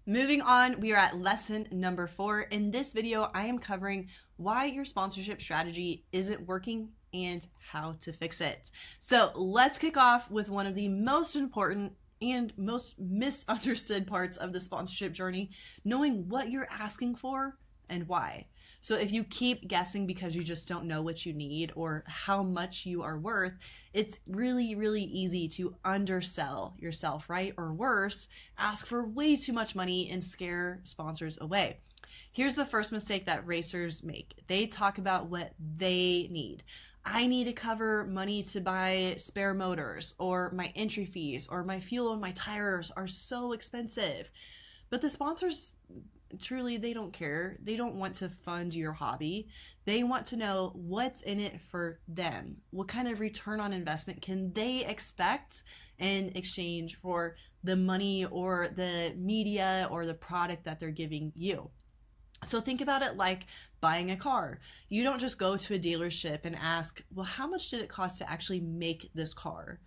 Moving on, we are at lesson number 4. In this video, I am covering why your sponsorship strategy isn't working and how to fix it. So let's kick off with one of the most important and most misunderstood parts of the sponsorship journey, knowing what you're asking for and why. So if you keep guessing because you just don't know what you need or how much you are worth, it's really, really easy to undersell yourself, right? Or worse, ask for way too much money and scare sponsors away. Here's the first mistake that racers make. They talk about what they need. I need to cover money to buy spare motors, or my entry fees, or my fuel and my tires are so expensive. But the sponsors, truly, they don't care. They don't want to fund your hobby. They want to know what's in it for them. What kind of return on investment can they expect in exchange for the money or the media or the product that they're giving you? So think about it like buying a car. You don't just go to a dealership and ask, well, how much did it cost to actually make this car?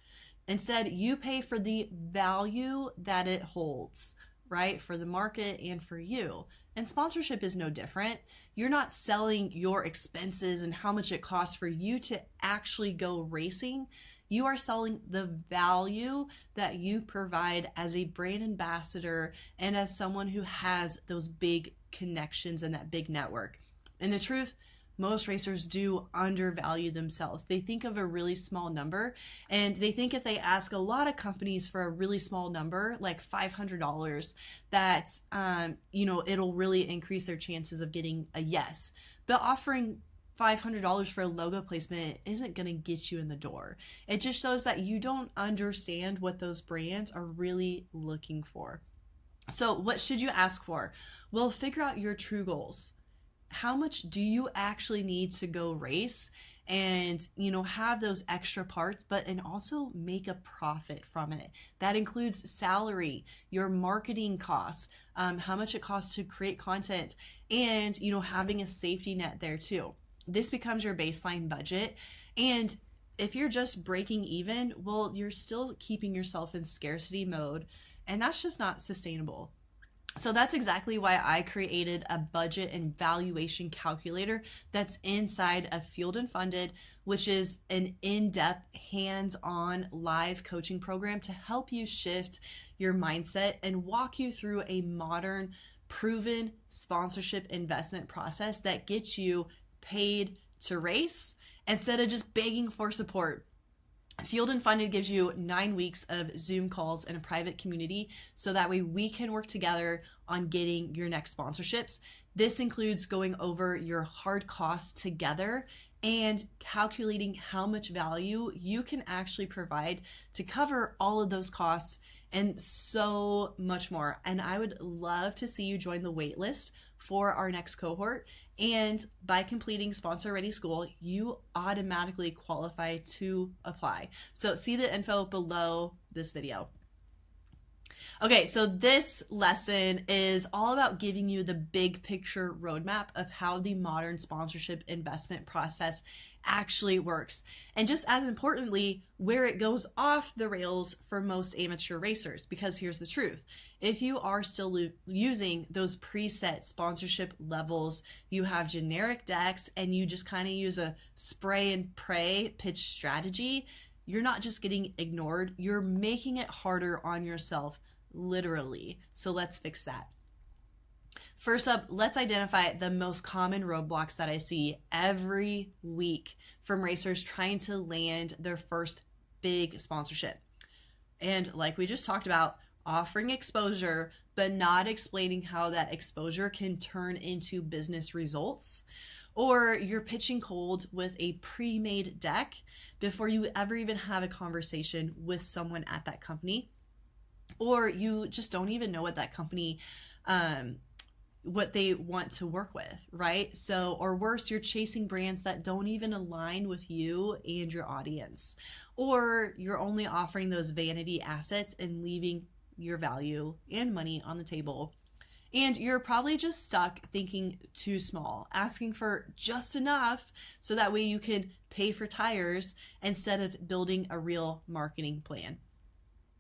Instead, you pay for the value that it holds, right? For the market and for you. And sponsorship is no different. You're not selling your expenses and how much it costs for you to actually go racing. You are selling the value that you provide as a brand ambassador and as someone who has those big connections and that big network. And the truth, most racers do undervalue themselves. They think of a really small number, and they think if they ask a lot of companies for a really small number, like $500, that it'll really increase their chances of getting a yes. But offering $500 for a logo placement isn't going to get you in the door. It just shows that you don't understand what those brands are really looking for. So what should you ask for? Well, figure out your true goals. How much do you actually need to go race and, have those extra parts, and also make a profit from it? That includes salary, your marketing costs, how much it costs to create content, and, having a safety net there too. This becomes your baseline budget. And if you're just breaking even, well, you're still keeping yourself in scarcity mode, and that's just not sustainable. So that's exactly why I created a budget and valuation calculator that's inside of Fueled and Funded, which is an in-depth, hands-on live coaching program to help you shift your mindset and walk you through a modern, proven sponsorship investment process that gets you paid to race instead of just begging for support. Fueled and Funded gives you 9 weeks of Zoom calls in a private community so that way we can work together on getting your next sponsorships. This includes going over your hard costs together and calculating how much value you can actually provide to cover all of those costs and so much more. And I would love to see you join the wait list for our next cohort. And by completing Sponsor Ready School, you automatically qualify to apply. So see the info below this video. Okay, so this lesson is all about giving you the big picture roadmap of how the modern sponsorship investment process actually works. And just as importantly, where it goes off the rails for most amateur racers. Because here's the truth. If you are still using those preset sponsorship levels, you have generic decks, and you just kind of use a spray and pray pitch strategy, you're not just getting ignored, you're making it harder on yourself, literally. So let's fix that. First up, let's identify the most common roadblocks that I see every week from racers trying to land their first big sponsorship. And like we just talked about, offering exposure, but not explaining how that exposure can turn into business results. Or you're pitching cold with a pre-made deck before you ever even have a conversation with someone at that company. Or you just don't even know what that company, what they want to work with, right? So, or worse, you're chasing brands that don't even align with you and your audience. Or you're only offering those vanity assets and leaving your value and money on the table. And you're probably just stuck thinking too small, asking for just enough so that way you can pay for tires instead of building a real marketing plan.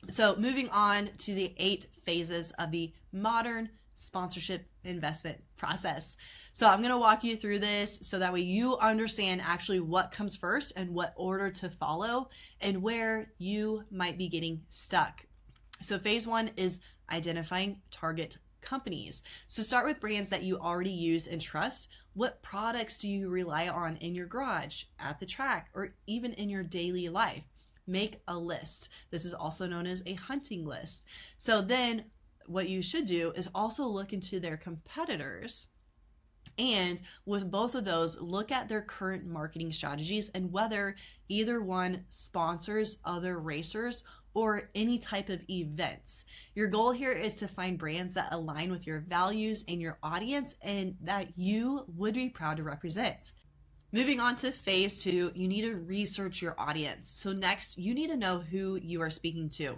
So moving on to the 8 phases of the modern sponsorship investment process. So I'm going to walk you through this so that way you understand actually what comes first and what order to follow and where you might be getting stuck. So phase 1 is identifying target companies. So start with brands that you already use and trust. What products do you rely on in your garage, at the track, or even in your daily life? Make a list. This is also known as a hunting list. So then what you should do is also look into their competitors. And with both of those, look at their current marketing strategies and whether either one sponsors other racers or any type of events. Your goal here is to find brands that align with your values and your audience and that you would be proud to represent. Moving on to phase 2, you need to research your audience. So next, you need to know who you are speaking to.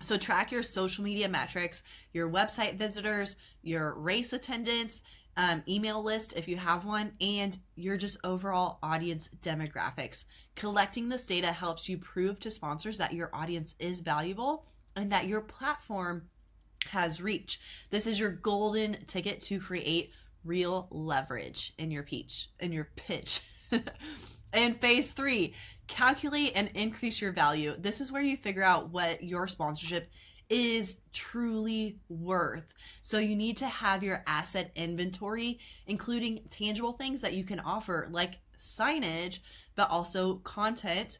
So track your social media metrics, your website visitors, your race attendance, email list if you have one, and your just overall audience demographics. Collecting this data helps you prove to sponsors that your audience is valuable and that your platform has reach. This is your golden ticket to create real leverage in your pitch. And phase 3, calculate and increase your value. This is where you figure out what your sponsorship is truly worth. So you need to have your asset inventory, including tangible things that you can offer like signage, but also content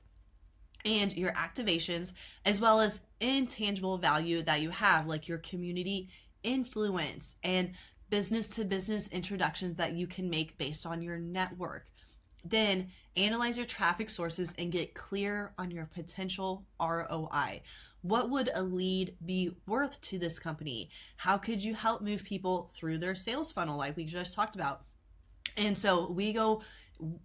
and your activations, as well as intangible value that you have, like your community influence and business to business introductions that you can make based on your network. Then analyze your traffic sources and get clear on your potential ROI. What would a lead be worth to this company? How could you help move people through their sales funnel like we just talked about? And so we go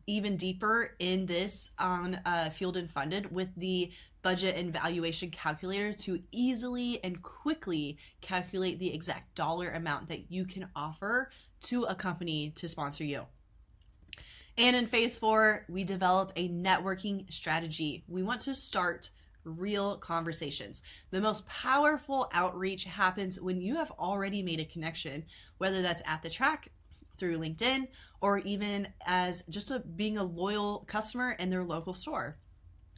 even deeper in this on Fueled and Funded with the budget and valuation calculator to easily and quickly calculate the exact dollar amount that you can offer to a company to sponsor you. And in phase 4, we develop a networking strategy. We want to start real conversations. The most powerful outreach happens when you have already made a connection, whether that's at the track, through LinkedIn, or even as just being a loyal customer in their local store.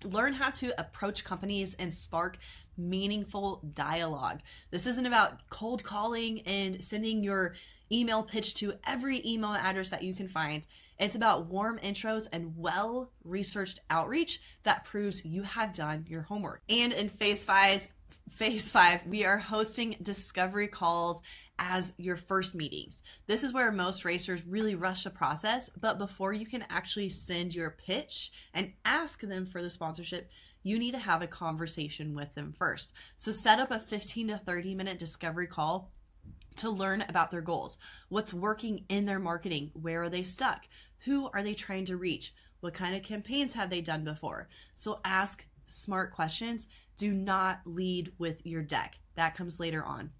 Learn how to approach companies and spark meaningful dialogue. This isn't about cold calling and sending your email pitch to every email address that you can find. It's about warm intros and well-researched outreach that proves you have done your homework. And in phase 5, we are hosting discovery calls as your first meetings. This is where most racers really rush the process, but before you can actually send your pitch and ask them for the sponsorship, you need to have a conversation with them first. So set up a 15 to 30 minute discovery call to learn about their goals. What's working in their marketing? Where are they stuck? Who are they trying to reach? What kind of campaigns have they done before? So ask smart questions. Do not lead with your deck. That comes later on.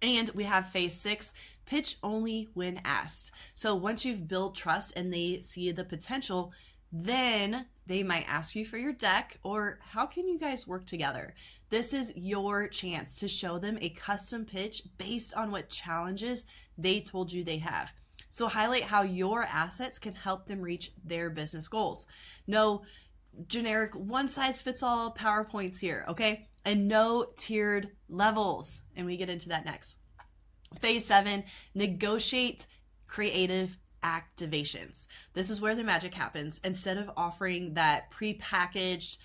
And we have phase 6, pitch only when asked. So once you've built trust and they see the potential, then they might ask you for your deck or how can you guys work together? This is your chance to show them a custom pitch based on what challenges they told you they have. So highlight how your assets can help them reach their business goals. No generic one-size-fits-all PowerPoints here, okay? And no tiered levels. And we get into that next. Phase 7, negotiate creative activations. This is where the magic happens. Instead of offering that pre-packaged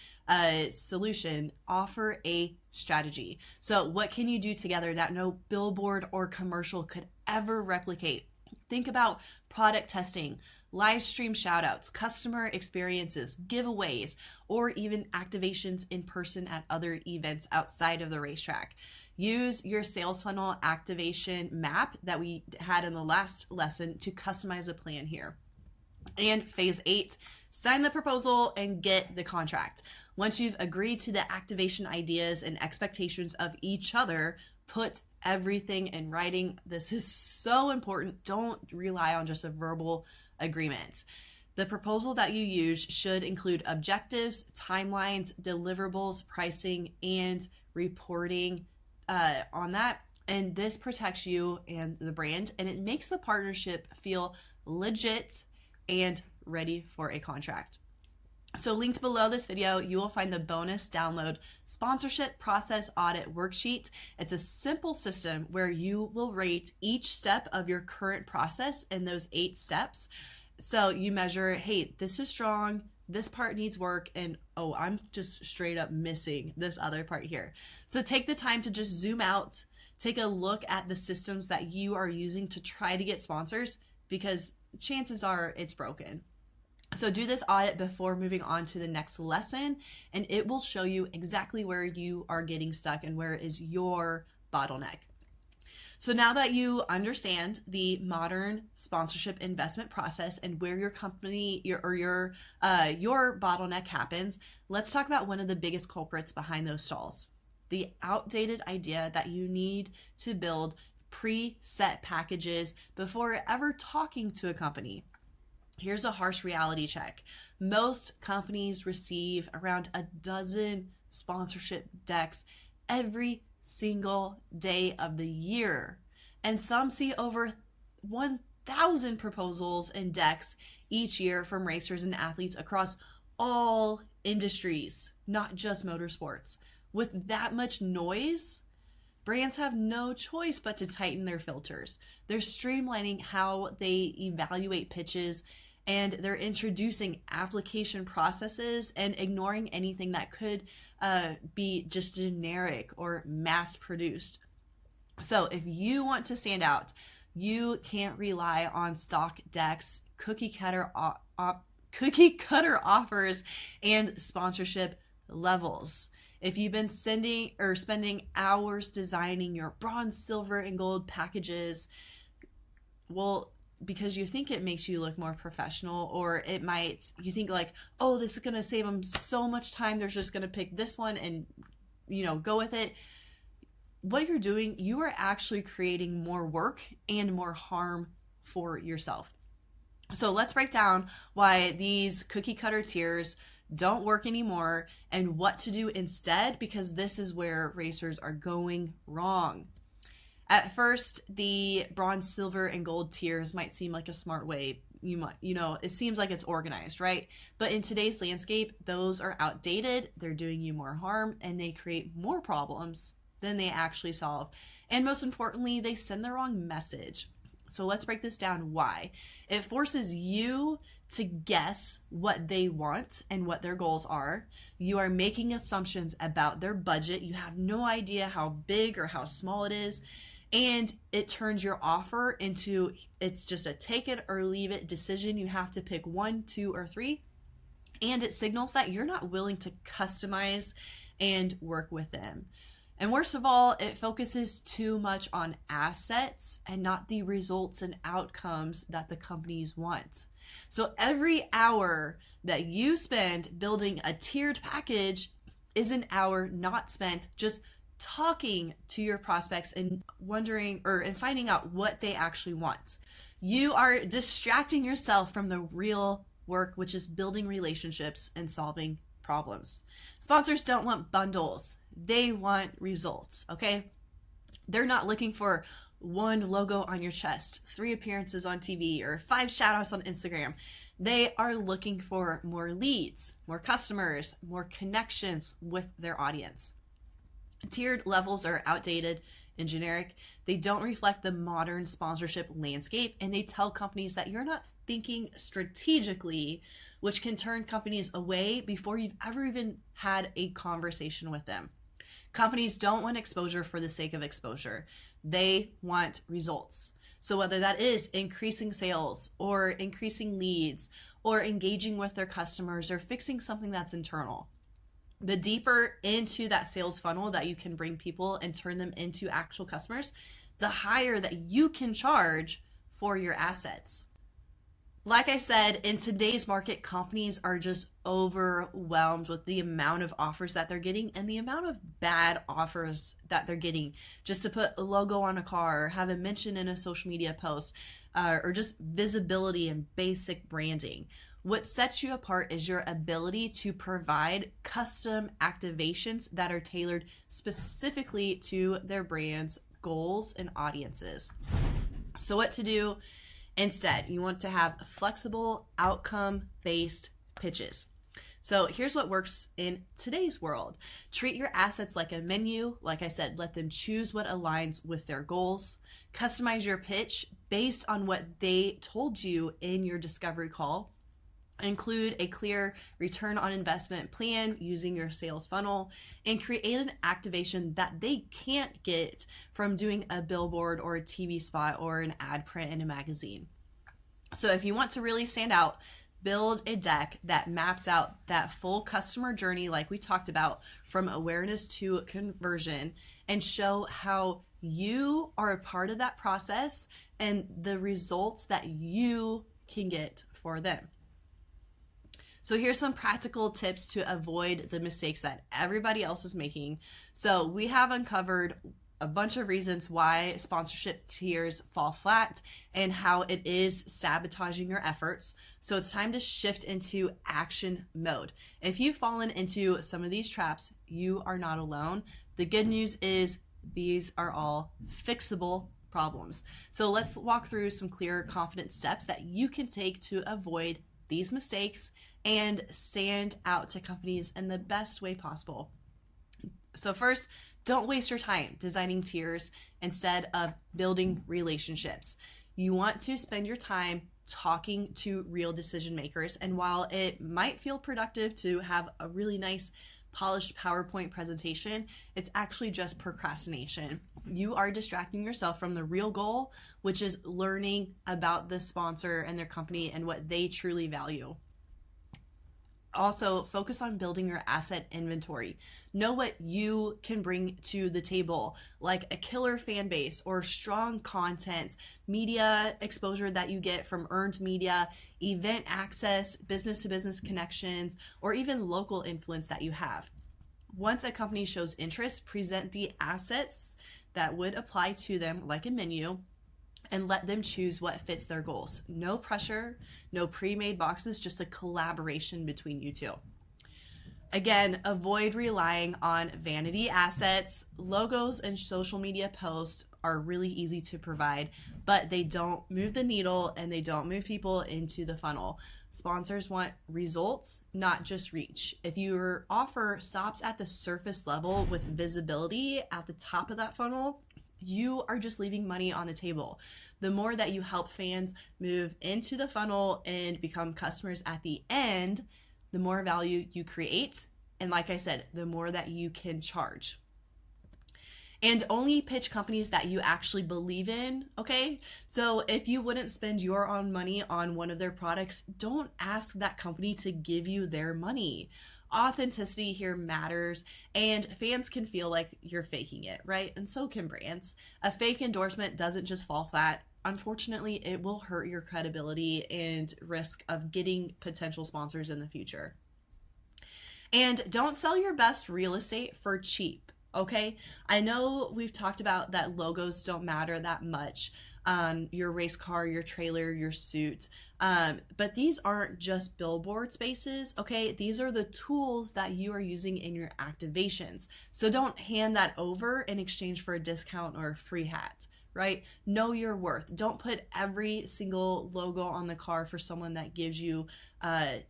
solution, offer a strategy. So what can you do together that no billboard or commercial could ever replicate? Think about product testing, live stream shoutouts, customer experiences, giveaways, or even activations in person at other events outside of the racetrack. Use your sales funnel activation map that we had in the last lesson to customize a plan here. And phase 8, sign the proposal and get the contract. Once you've agreed to the activation ideas and expectations of each other, put everything in writing. This is so important. Don't rely on just a verbal agreement. The proposal that you use should include objectives, timelines, deliverables, pricing, and reporting on that. And this protects you and the brand, and it makes the partnership feel legit and ready for a contract. So linked below this video, you will find the bonus download sponsorship process audit worksheet. It's a simple system where you will rate each step of your current process in those 8 steps. So you measure, hey, this is strong, this part needs work, and oh, I'm just straight up missing this other part here. So take the time to just zoom out, take a look at the systems that you are using to try to get sponsors, because chances are it's broken. So do this audit before moving on to the next lesson, and it will show you exactly where you are getting stuck and where is your bottleneck. So now that you understand the modern sponsorship investment process and where your company, your bottleneck happens, let's talk about one of the biggest culprits behind those stalls: the outdated idea that you need to build preset packages before ever talking to a company. Here's a harsh reality check. Most companies receive around a dozen sponsorship decks every single day of the year. And some see over 1,000 proposals and decks each year from racers and athletes across all industries, not just motorsports. With that much noise, brands have no choice but to tighten their filters. They're streamlining how they evaluate pitches, and they're introducing application processes and ignoring anything that could be just generic or mass produced. So if you want to stand out, you can't rely on stock decks, cookie cutter offers, and sponsorship levels. If you've been spending hours designing your bronze, silver, and gold packages, well, because you think it makes you look more professional, or you think like, oh, this is going to save them so much time, they're just going to pick this one and, go with it. What you're doing, you are actually creating more work and more harm for yourself. So let's break down why these cookie cutter tiers don't work anymore and what to do instead, because this is where racers are going wrong. At first, the bronze, silver, and gold tiers might seem like a smart way. It seems like it's organized, right? But in today's landscape, those are outdated, they're doing you more harm, and they create more problems than they actually solve. And most importantly, they send the wrong message. So let's break this down. Why? It forces you to guess what they want and what their goals are. You are making assumptions about their budget. You have no idea how big or how small it is. And it turns your offer into, it's just a take it or leave it decision. You have to pick 1, 2, or 3. And it signals that you're not willing to customize and work with them. And worst of all, it focuses too much on assets and not the results and outcomes that the companies want. So every hour that you spend building a tiered package is an hour not spent just talking to your prospects and wondering and finding out what they actually want. You are distracting yourself from the real work, which is building relationships and solving problems. Sponsors don't want bundles. They want results, okay? They're not looking for 1 logo on your chest, 3 appearances on TV, or 5 shout outs on Instagram. They are looking for more leads, more customers, more connections with their audience. Tiered levels are outdated and generic. They don't reflect the modern sponsorship landscape, and they tell companies that you're not thinking strategically, which can turn companies away before you've ever even had a conversation with them. Companies don't want exposure for the sake of exposure. They want results. So whether that is increasing sales or increasing leads or engaging with their customers or fixing something that's internal, the deeper into that sales funnel that you can bring people and turn them into actual customers, the higher that you can charge for your assets. Like I said, in today's market, companies are just overwhelmed with the amount of offers that they're getting and the amount of bad offers that they're getting just to put a logo on a car or have a mention in a social media post or just visibility and basic branding. What sets you apart is your ability to provide custom activations that are tailored specifically to their brand's goals and audiences. So what to do instead? You want to have flexible, outcome-based pitches. So here's what works in today's world. Treat your assets like a menu. Like I said, let them choose what aligns with their goals. Customize your pitch based on what they told you in your discovery call. Include a clear return on investment plan using your sales funnel, and create an activation that they can't get from doing a billboard or a TV spot or an ad print in a magazine. So if you want to really stand out, build a deck that maps out that full customer journey like we talked about, from awareness to conversion, and show how you are a part of that process and the results that you can get for them. So here's some practical tips to avoid the mistakes that everybody else is making. So we have uncovered a bunch of reasons why sponsorship tiers fall flat and how it is sabotaging your efforts. So it's time to shift into action mode. If you've fallen into some of these traps, you are not alone. The good news is these are all fixable problems. So let's walk through some clear, confident steps that you can take to avoid these mistakes and stand out to companies in the best way possible. So first, don't waste your time designing tiers instead of building relationships. You want to spend your time talking to real decision makers. And while it might feel productive to have a really nice polished PowerPoint presentation, it's actually just procrastination. You are distracting yourself from the real goal, which is learning about the sponsor and their company and what they truly value. Also, focus on building your asset inventory. Know what you can bring to the table, like a killer fan base or strong content, media exposure that you get from earned media, event access, business-to-business connections, or even local influence that you have. Once a company shows interest, present the assets that would apply to them like a menu, and let them choose what fits their goals. No pressure, no pre-made boxes, just a collaboration between you two. Again, avoid relying on vanity assets. Logos and social media posts are really easy to provide, but they don't move the needle and they don't move people into the funnel. Sponsors want results, not just reach. If your offer stops at the surface level with visibility at the top of that funnel, you are just leaving money on the table. The more that you help fans move into the funnel and become customers at the end, the more value you create. And like I said, the more that you can charge. And only pitch companies that you actually believe in, okay? So if you wouldn't spend your own money on one of their products, don't ask that company to give you their money. Authenticity here matters, and fans can feel like you're faking it, right? And so can brands. A fake endorsement doesn't just fall flat. Unfortunately, it will hurt your credibility and risk of getting potential sponsors in the future. And don't sell your best real estate for cheap, okay? I know we've talked about that logos don't matter that much on your race car, your trailer, your suit. But these aren't just billboard spaces, okay? These are the tools that you are using in your activations. So don't hand that over in exchange for a discount or a free hat, right? Know your worth. Don't put every single logo on the car for someone that gives you, a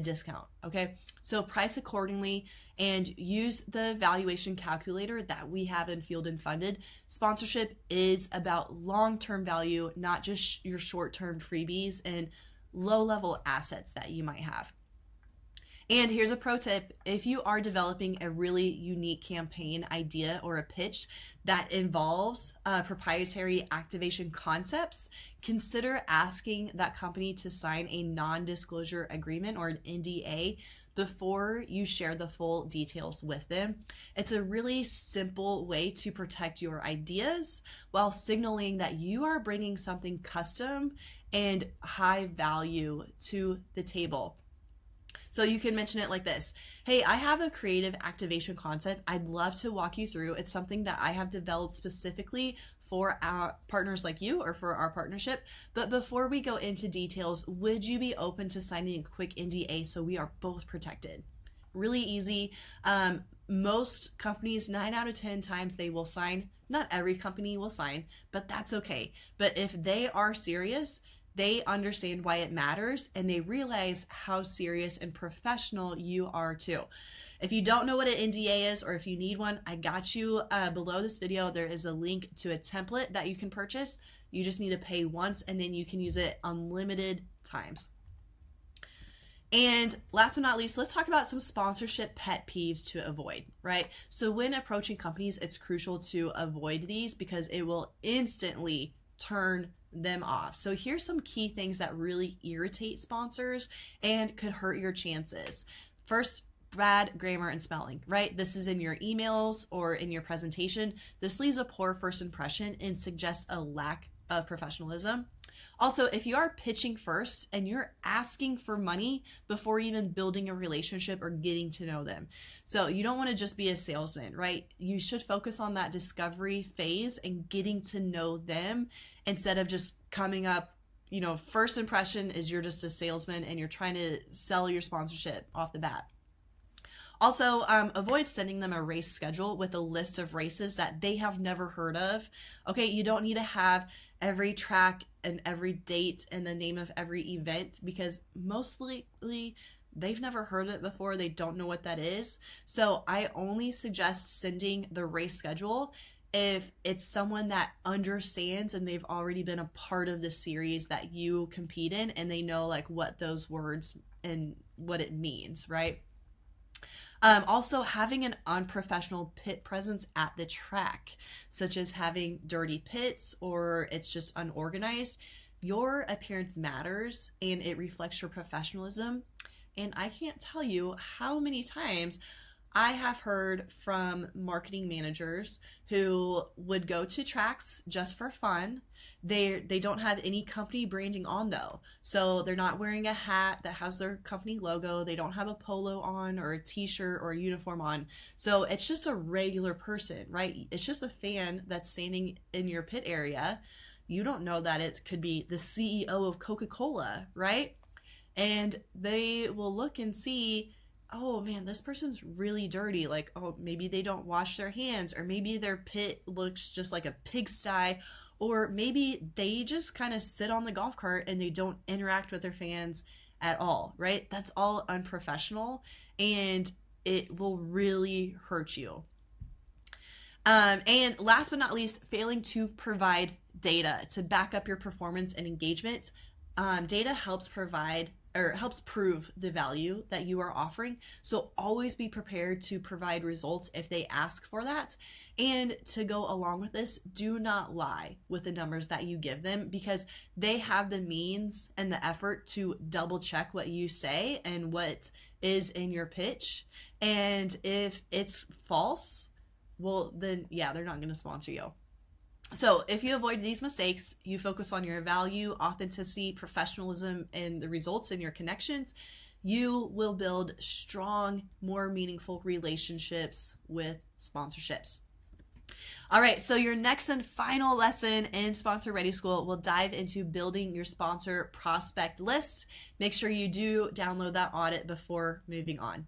discount, okay? So price accordingly and use the valuation calculator that we have in Field and Funded. Sponsorship is about long-term value, not just your short-term freebies and low-level assets that you might have. And here's a pro tip. If you are developing a really unique campaign idea or a pitch that involves proprietary activation concepts, consider asking that company to sign a non-disclosure agreement or an NDA before you share the full details with them. It's a really simple way to protect your ideas while signaling that you are bringing something custom and high value to the table. So you can mention it like this. Hey, I have a creative activation concept I'd love to walk you through. It's something that I have developed specifically for our partners like you or for our partnership. But before we go into details, would you be open to signing a quick NDA so we are both protected? Really easy. Most companies, 9 out of 10 times they will sign. Not every company will sign, but that's okay. But if they are serious, they understand why it matters and they realize how serious and professional you are too. If you don't know what an NDA is, or if you need one, I got you below this video. There is a link to a template that you can purchase. You just need to pay once and then you can use it unlimited times. And last but not least, let's talk about some sponsorship pet peeves to avoid, right? So when approaching companies, it's crucial to avoid these because it will instantly turn them off. So here's some key things that really irritate sponsors and could hurt your chances. First, bad grammar and spelling, right? This is in your emails or in your presentation. This leaves a poor first impression and suggests a lack of professionalism. Also, if you are pitching first and you're asking for money before even building a relationship or getting to know them. So you don't want to just be a salesman, right? You should focus on that discovery phase and getting to know them instead of just coming up, first impression is you're just a salesman and you're trying to sell your sponsorship off the bat. Also, avoid sending them a race schedule with a list of races that they have never heard of. Okay, you don't need to have every track and every date and the name of every event because most likely they've never heard of it before. They don't know what that is. So I only suggest sending the race schedule if it's someone that understands and they've already been a part of the series that you compete in and they know like what those words and what it means, right? Also, having an unprofessional pit presence at the track, such as having dirty pits or it's just unorganized. Your appearance matters and it reflects your professionalism. And I can't tell you how many times I have heard from marketing managers who would go to tracks just for fun. They don't have any company branding on though. So they're not wearing a hat that has their company logo. They don't have a polo on or a t-shirt or a uniform on. So it's just a regular person, right? It's just a fan that's standing in your pit area. You don't know that it could be the CEO of Coca-Cola, right? And they will look and see, oh man, this person's really dirty. Like, oh, maybe they don't wash their hands, or maybe their pit looks just like a pigsty, or maybe they just kind of sit on the golf cart and they don't interact with their fans at all, right? That's all unprofessional and it will really hurt you. And last but not least, failing to provide data to back up your performance and engagement. Data helps prove the value that you are offering. So always be prepared to provide results if they ask for that. And to go along with this, do not lie with the numbers that you give them because they have the means and the effort to double check what you say and what is in your pitch. And if it's false, well, then yeah, they're not going to sponsor you. So if you avoid these mistakes, you focus on your value, authenticity, professionalism, and the results in your connections, you will build strong, more meaningful relationships with sponsorships. All right, so your next and final lesson in Sponsor Ready School will dive into building your sponsor prospect list. Make sure you do download that audit before moving on.